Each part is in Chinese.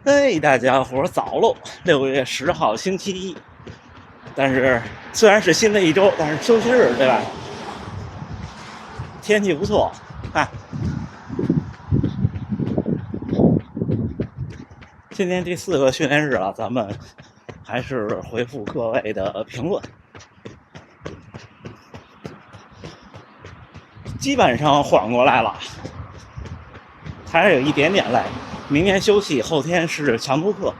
嘿，大家伙早喽！6月10号星期一，但是虽然是新的一周，但是休息日，对吧？天气不错，看，今天第4个训练日了，咱们还是回复各位的评论，基本上缓过来了，还是有一点点累。明天休息，后天是强度课。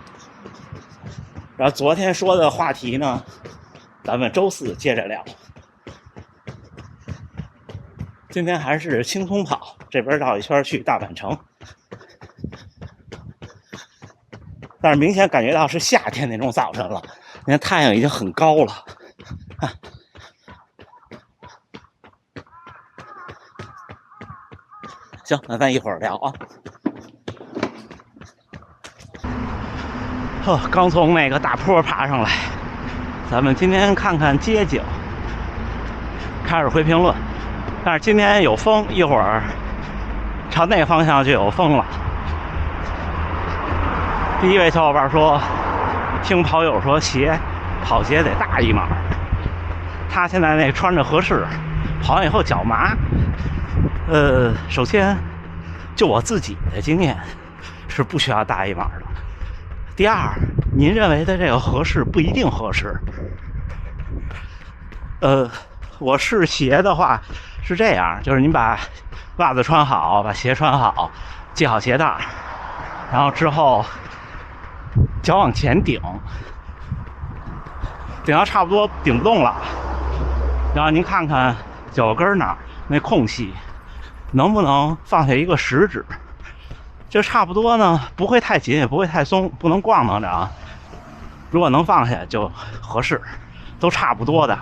然后昨天说的话题呢，咱们周4接着聊。今天还是轻松跑，这边绕一圈去大阪城。但是明显感觉到是夏天那种早晨了，你看太阳已经很高了。行，那咱一会儿聊啊。刚从那个大坡爬上来，咱们今天看看街景，开始回评论。但是今天有风，一会儿朝那个方向就有风了。第一位小伙伴说，听跑友说跑鞋得大一码，他现在那穿着合适，跑完以后脚麻。首先就我自己的经验是不需要大一码的。第二，您认为的这个合适不一定合适。我试鞋的话是这样，就是您把袜子穿好，把鞋穿好，系好鞋带，然后之后脚往前顶到差不多顶不动了，然后您看看脚跟那儿那空隙能不能放下一个食指，就差不多呢，不会太紧也不会太松，不能咣当着啊。如果能放下就合适，都差不多的。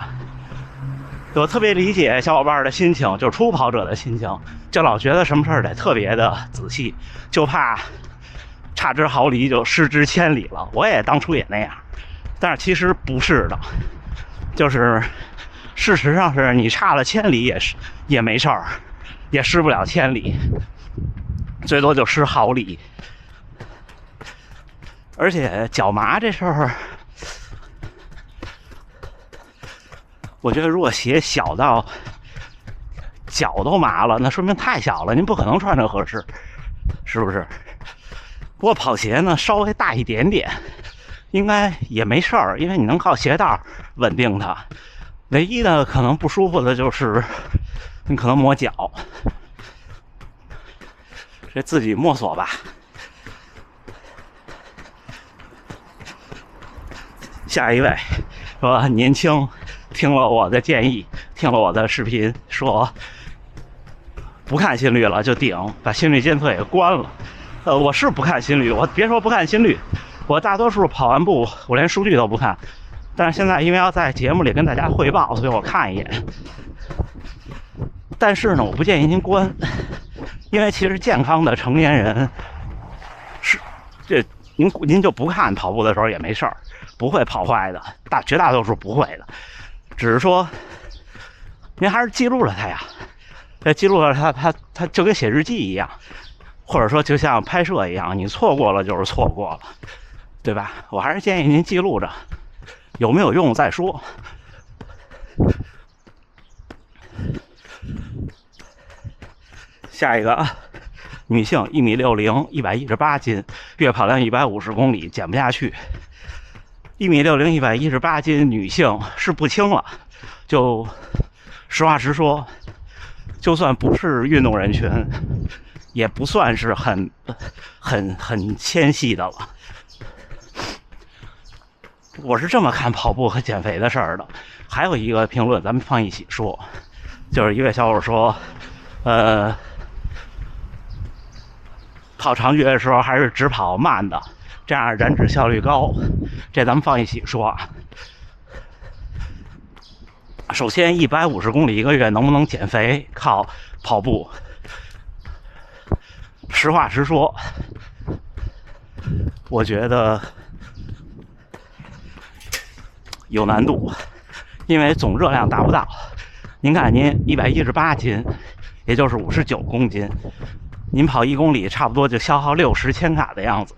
我特别理解小伙伴的心情，就是初跑者的心情，就老觉得什么事儿得特别的仔细，就怕差之毫厘就失之千里了。我也当初也那样，但是其实不是的，就是事实上是你差了千里也没事儿，也失不了千里，最多就失毫厘。而且脚麻这事儿，我觉得如果鞋小到脚都麻了，那说明太小了，您不可能穿着合适，是不是？不过跑鞋呢，稍微大一点点应该也没事儿，因为你能靠鞋带稳定它。唯一的可能不舒服的就是你可能磨脚，这自己摸索吧。下一位说，年轻听了我的建议，听了我的视频，说不看心率了就顶，把心率监测也关了。我是不看心率，我别说不看心率，我大多数跑完步我连数据都不看。但是现在因为要在节目里跟大家汇报，所以我看一眼。但是呢，我不建议您关，因为其实健康的成年人是这您就不看跑步的时候也没事儿，不会跑坏的，绝大多数不会的，只是说您还是记录了它呀，记录了它就跟写日记一样，或者说就像拍摄一样，你错过了就是错过了，对吧？我还是建议您记录着，有没有用再说。下一个女性1.60米，118斤，月跑量150公里，减不下去。1.60米，118斤，女性是不轻了。就实话实说，就算不是运动人群，也不算是很纤细的了。我是这么看跑步和减肥的事儿的。还有一个评论，咱们放一起说，就是一位小伙说，跑长距的时候还是只跑慢的，这样燃脂效率高。这咱们放一起说啊。首先150公里一个月能不能减肥，靠跑步。实话实说，我觉得有难度，因为总热量达不到。您看您118斤，也就是59公斤，您跑1公里差不多就消耗60千卡的样子。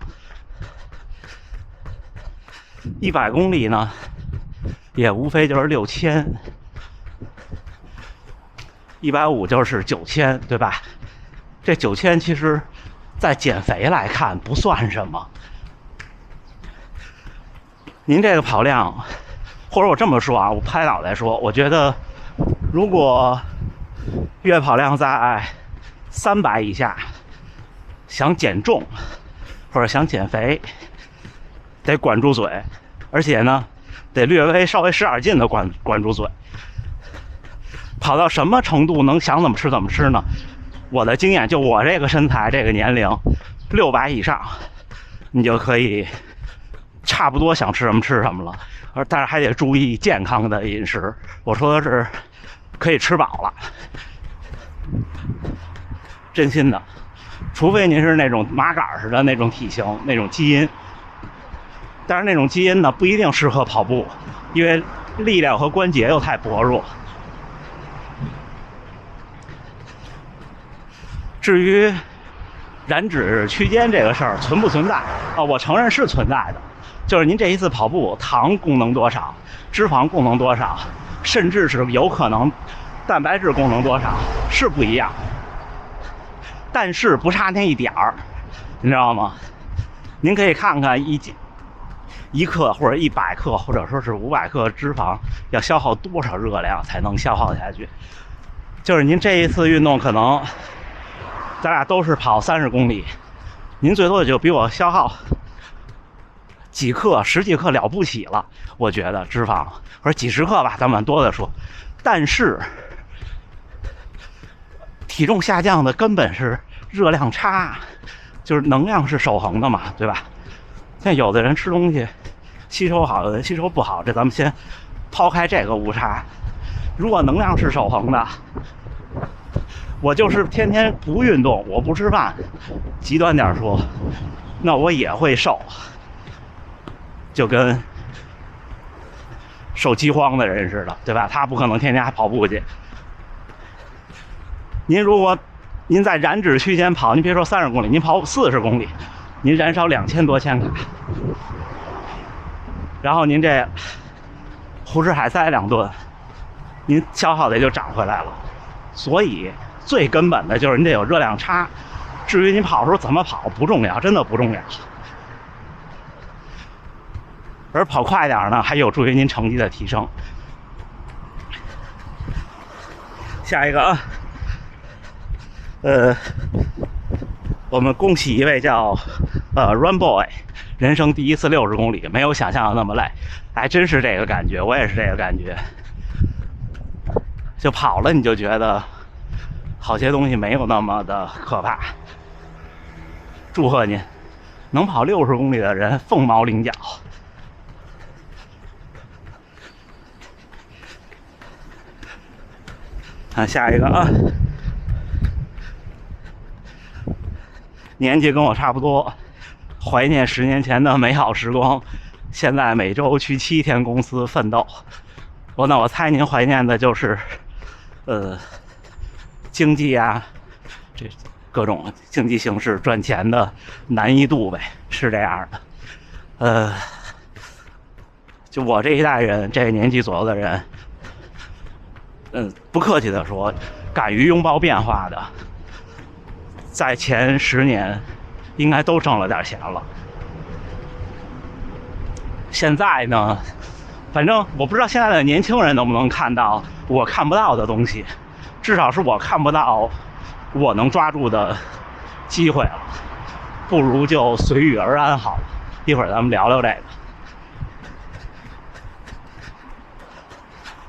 100公里呢，也无非就是6000，150就是9000，对吧？这9000其实，在减肥来看不算什么。您这个跑量，或者我这么说啊，我拍脑袋说，我觉得如果月跑量在300以下，想减重或者想减肥，得管住嘴，而且呢，得略微稍微使点劲的管住嘴。跑到什么程度能想怎么吃怎么吃呢？我的经验，就我这个身材这个年龄，600以上，你就可以差不多想吃什么吃什么了，但是还得注意健康的饮食。我说的是可以吃饱了，真心的，除非您是那种麻杆似的那种体型那种基因，但是那种基因呢不一定适合跑步，因为力量和关节又太薄弱。至于燃脂区间这个事儿存不存在啊？我承认是存在的，就是您这一次跑步糖功能多少，脂肪功能多少，甚至是有可能蛋白质功能多少是不一样，但是不差那一点儿，你知道吗？您可以看看一克或者100克或者说是500克脂肪要消耗多少热量才能消耗下去。就是您这一次运动可能咱俩都是跑30公里，您最多也就比我消耗几克、10几克了不起了，我觉得脂肪或者几十克吧，咱们多的说。但是体重下降的根本是热量差，就是能量是守恒的嘛，对吧？像有的人吃东西吸收好，有的人吸收不好，这咱们先抛开这个误差。如果能量是守恒的，我就是天天不运动，我不吃饭，极端点说，那我也会瘦，就跟受饥荒的人似的，对吧？他不可能天天还跑步去。如果您在燃脂区间跑，您别说30公里，您跑40公里，您燃烧2000多千卡，然后您这胡吃海塞2顿，您消耗的也就涨回来了。所以最根本的就是你得有热量差，至于你跑的时候怎么跑不重要，真的不重要。而跑快点呢，还有助于您成绩的提升。下一个啊，我们恭喜一位叫Run Boy， 人生第一次60公里，没有想象的那么累，还真是这个感觉，我也是这个感觉。就跑了，你就觉得好些东西没有那么的可怕。祝贺您，能跑60公里的人凤毛麟角。看下一个啊，年纪跟我差不多，怀念10年前的美好时光，现在每周去7天公司奋斗。那我猜您怀念的就是经济啊，这各种经济形势赚钱的难易度呗，是这样的。就我这一代人，这个年纪左右的人，不客气的说，敢于拥抱变化的，在前10年应该都挣了点钱了。现在呢，反正我不知道现在的年轻人能不能看到我看不到的东西，至少是我看不到我能抓住的机会了，不如就随遇而安好了。一会儿咱们聊聊这个。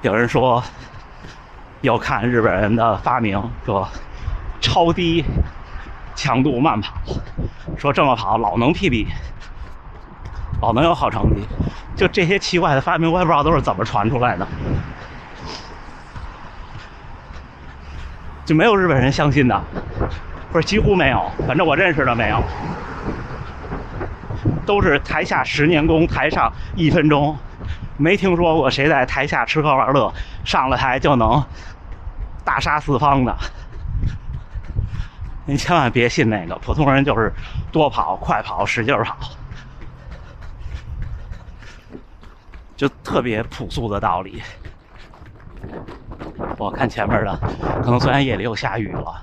有人说要看日本人的发明，说超低强度慢跑，说这么跑老能 PB， 老能有好成绩。就这些奇怪的发明，我也不知道都是怎么传出来的，就没有日本人相信的，或者几乎没有，反正我认识的没有，都是台下10年功，台上1分钟，没听说过谁在台下吃喝玩乐，上了台就能大杀四方的。您千万别信那个，普通人就是多跑、快跑、使劲跑。就特别朴素的道理。我看前面的，可能虽然夜里又下雨了，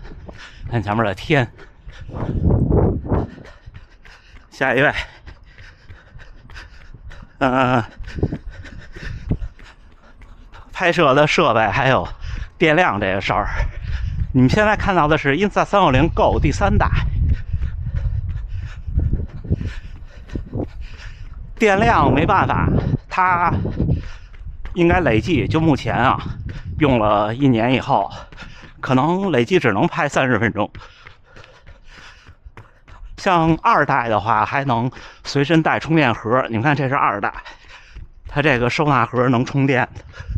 看前面的天。下一位，拍摄的设备还有电量这个事儿，你们现在看到的是 Insta360 Go 第3代，电量没办法，它应该累计就目前啊，用了1年以后，可能累计只能拍30分钟。像2代的话，还能随身带充电盒。你们看，这是2代，它这个收纳盒能充电，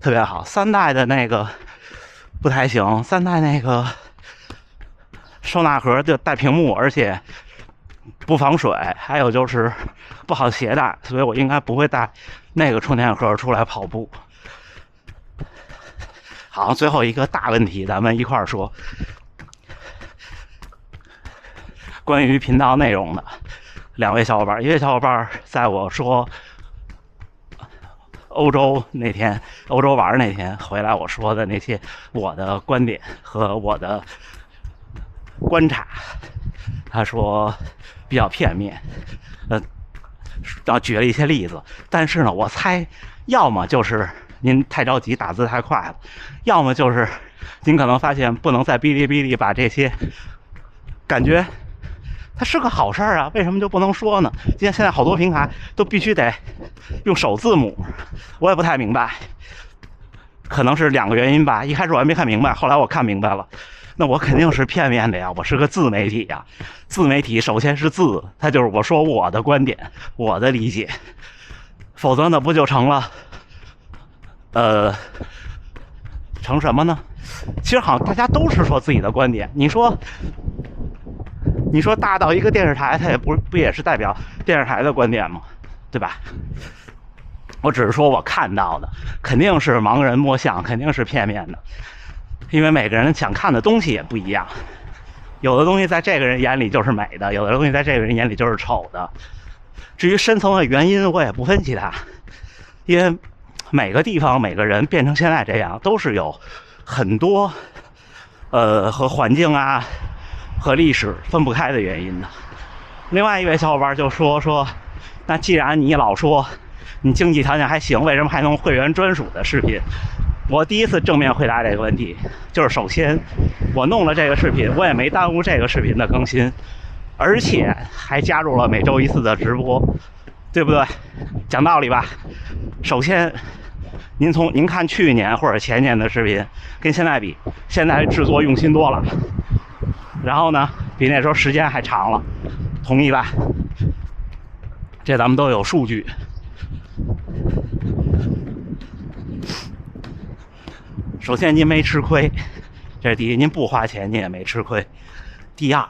特别好。3代的那个不太行，3代那个收纳盒就带屏幕，而且不防水，还有就是不好携带，所以我应该不会带那个充电盒出来跑步。好，最后一个大问题，咱们一块儿说。关于频道内容的2位小伙伴，一位小伙伴在我说欧洲玩那天回来，我说的那些我的观点和我的观察，他说比较片面，举了一些例子，但是呢，我猜要么就是您太着急打字太快了，要么就是您可能发现不能在哔哩哔哩把这些感觉它是个好事儿啊，为什么就不能说呢？现在好多平台都必须得用首字母，我也不太明白，可能是2个原因吧。一开始我还没看明白，后来我看明白了，那我肯定是片面的呀，我是个自媒体呀。自媒体首先是字，它就是我说我的观点，我的理解，否则呢不就成了成什么呢？其实好像大家都是说自己的观点，你说大到一个电视台，它也不也是代表电视台的观点吗？对吧？我只是说我看到的，肯定是盲人摸象，肯定是片面的，因为每个人想看的东西也不一样，有的东西在这个人眼里就是美的，有的东西在这个人眼里就是丑的。至于深层的原因，我也不分析它，因为每个地方每个人变成现在这样，都是有很多和环境啊和历史分不开的原因的。另外一位小伙伴就说，那既然你老说你经济条件还行，为什么还弄会员专属的视频？我第一次正面回答这个问题，就是首先我弄了这个视频，我也没耽误这个视频的更新，而且还加入了每周1次的直播，对不对？讲道理吧。首先您看去年或者前年的视频跟现在比，现在制作用心多了，然后呢比那时候时间还长了，同意吧？这咱们都有数据。首先您没吃亏，这是第一，您不花钱您也没吃亏。第二，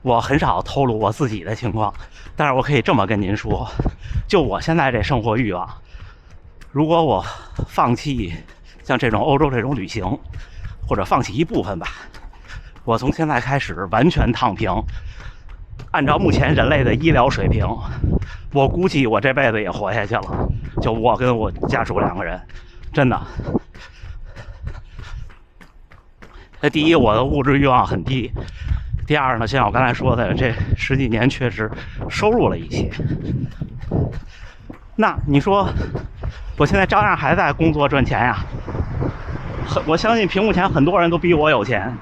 我很少透露我自己的情况，但是我可以这么跟您说，就我现在这生活欲望，如果我放弃像这种欧洲这种旅行，或者放弃一部分吧，我从现在开始完全躺平，按照目前人类的医疗水平，我估计我这辈子也活下去了，就我跟我家属2个人，真的。那第一，我的物质欲望很低；第二呢，像我刚才说的，这10几年确实收入了一些。那你说，我现在照样还在工作赚钱呀？我相信屏幕前很多人都比我有钱，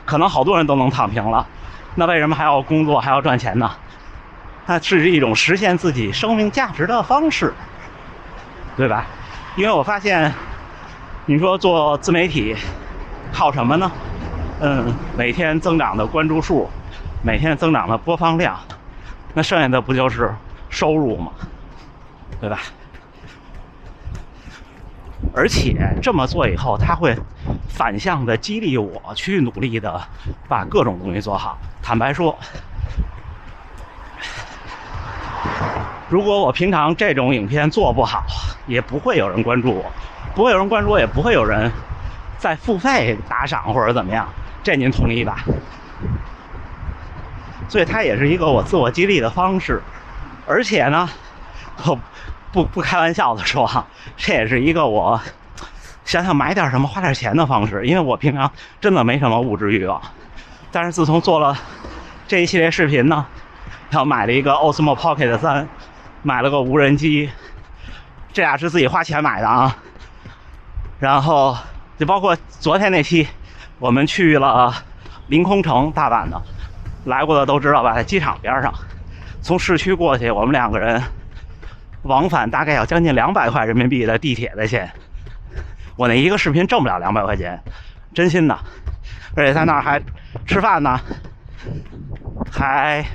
可能好多人都能躺平了，那为什么还要工作还要赚钱呢？那是一种实现自己生命价值的方式，对吧？因为我发现，你说做自媒体靠什么呢？每天增长的关注数，每天增长的播放量，那剩下的不就是收入吗？对吧？而且这么做以后，它会反向的激励我去努力的把各种东西做好。坦白说，如果我平常这种影片做不好，也不会有人关注我，不会有人关注我，也不会有人再付费打赏或者怎么样，这您同意吧？所以它也是一个我自我激励的方式。而且呢，我不开玩笑的说啊，这也是一个我想想买点什么花点钱的方式，因为我平常真的没什么物质欲望。但是自从做了这一系列视频呢，然后买了一个 Osmo Pocket 3，买了个无人机，这俩是自己花钱买的啊。然后就包括昨天那期，我们去了临空城，大阪的，来过的都知道吧，在机场边上，从市区过去，我们2个人往返大概要将近200块人民币的地铁的钱。我那一个视频挣不了200块钱，真心的。而且在那儿还吃饭呢，还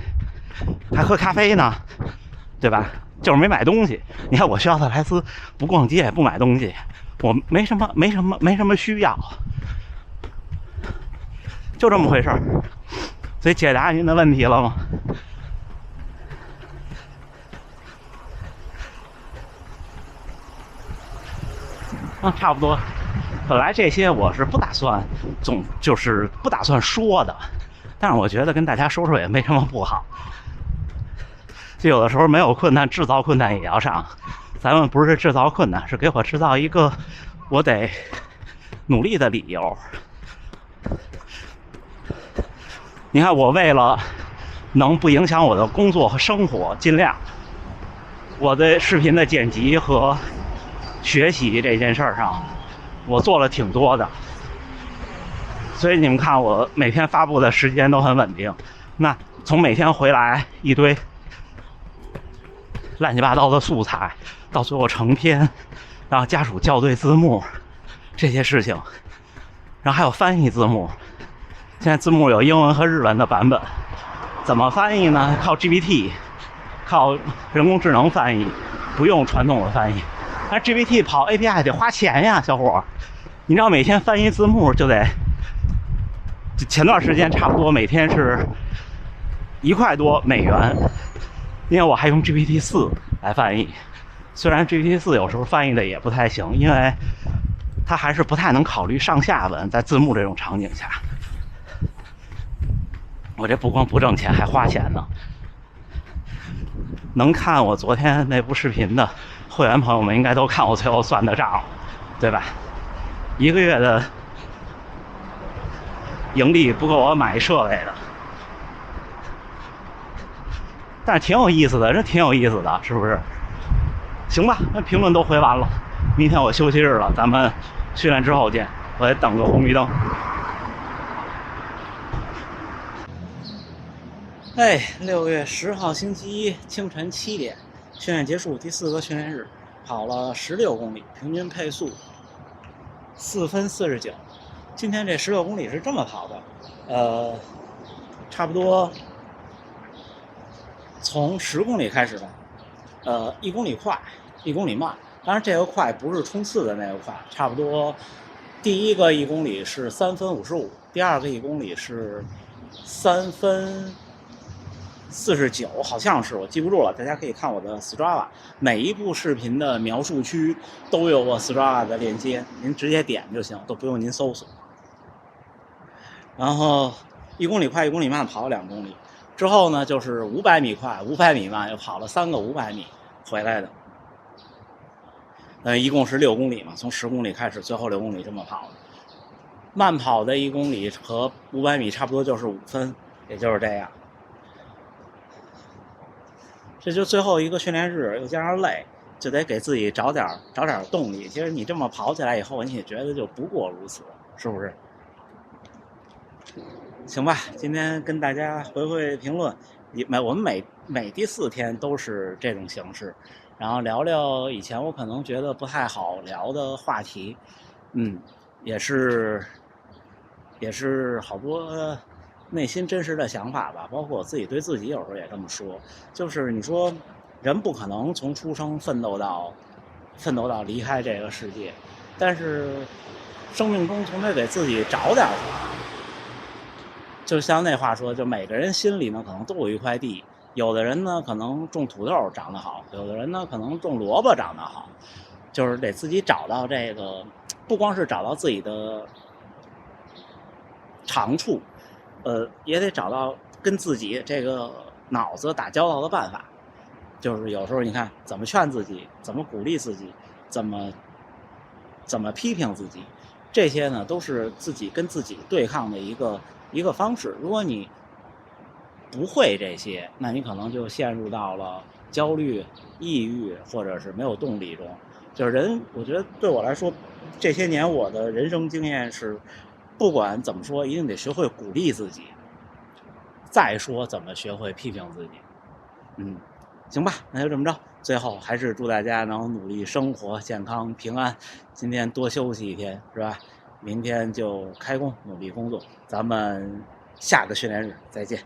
喝咖啡呢，对吧？就是没买东西。你看我去奥特莱斯不逛街不买东西，我没什么需要，就这么回事儿。所以解答您的问题了吗？差不多。本来这些我是不打算就是不打算说的，但是我觉得跟大家说说也没什么不好。就有的时候没有困难，制造困难也要上。咱们不是制造困难，是给我制造一个我得努力的理由。你看，我为了能不影响我的工作和生活，尽量我的视频的剪辑和学习这件事儿上，我做了挺多的。所以你们看，我每天发布的时间都很稳定。那从每天回来一堆乱七八糟的素材，到最后成片，然后家属校对字幕这些事情，然后还有翻译字幕。现在字幕有英文和日文的版本，怎么翻译呢？靠 GPT， 靠人工智能翻译，不用传统的翻译。但 GPT 跑 API 得花钱呀，小伙儿。你知道每天翻译字幕就得，前段时间差不多每天是1块多美元，因为我还用 GPT-4 来翻译。虽然 GPT-4 有时候翻译的也不太行，因为它还是不太能考虑上下文，在字幕这种场景下。我这不光不挣钱，还花钱呢。能看我昨天那部视频的会员朋友们，应该都看我最后算的账，对吧？1个月的盈利不够我买设备的，但是挺有意思的，这挺有意思的，是不是？行吧，那评论都回完了，明天我休息日了，咱们训练之后见。我得等个红绿灯。6月10号星期一清晨7点，训练结束，第4个训练日，跑了16公里，平均配速4分49。今天这16公里是这么跑的，差不多从10公里开始吧，1公里快，1公里慢。当然这个快不是冲刺的那个快，差不多第一个1公里是3分55，第2个1公里是3分49，好像是，我记不住了，大家可以看我的 Strava， 每一部视频的描述区都有我 Strava 的链接，您直接点就行，都不用您搜索。然后1公里快1公里慢跑了2公里，之后呢就是500米快500米慢，又跑了3个500米回来的，一共是6公里嘛，从10公里开始，最后6公里这么跑的。慢跑的1公里和500米差不多就是5分，也就是这样。这就最后一个训练日，又加上累，就得给自己找点动力。其实你这么跑起来以后，你也觉得就不过如此，是不是？行吧，今天跟大家回评论，我们每第4天都是这种形式，然后聊聊以前我可能觉得不太好聊的话题，也是好多内心真实的想法吧，包括我自己对自己有时候也这么说，就是你说人不可能从出生奋斗到离开这个世界，但是生命中总得给自己找点什么。就像那话说，就每个人心里呢可能都有一块地，有的人呢可能种土豆长得好，有的人呢可能种萝卜长得好，就是得自己找到这个，不光是找到自己的长处，也得找到跟自己这个脑子打交道的办法。就是有时候你看怎么劝自己，怎么鼓励自己，怎么批评自己，这些呢都是自己跟自己对抗的一个方式。如果你不会这些，那你可能就陷入到了焦虑、抑郁或者是没有动力中。就是人，我觉得对我来说，这些年我的人生经验是，不管怎么说，一定得学会鼓励自己，再说怎么学会批评自己。行吧，那就这么着。最后还是祝大家能努力生活、健康、平安。今天多休息一天，是吧？明天就开工，努力工作。咱们下个训练日再见。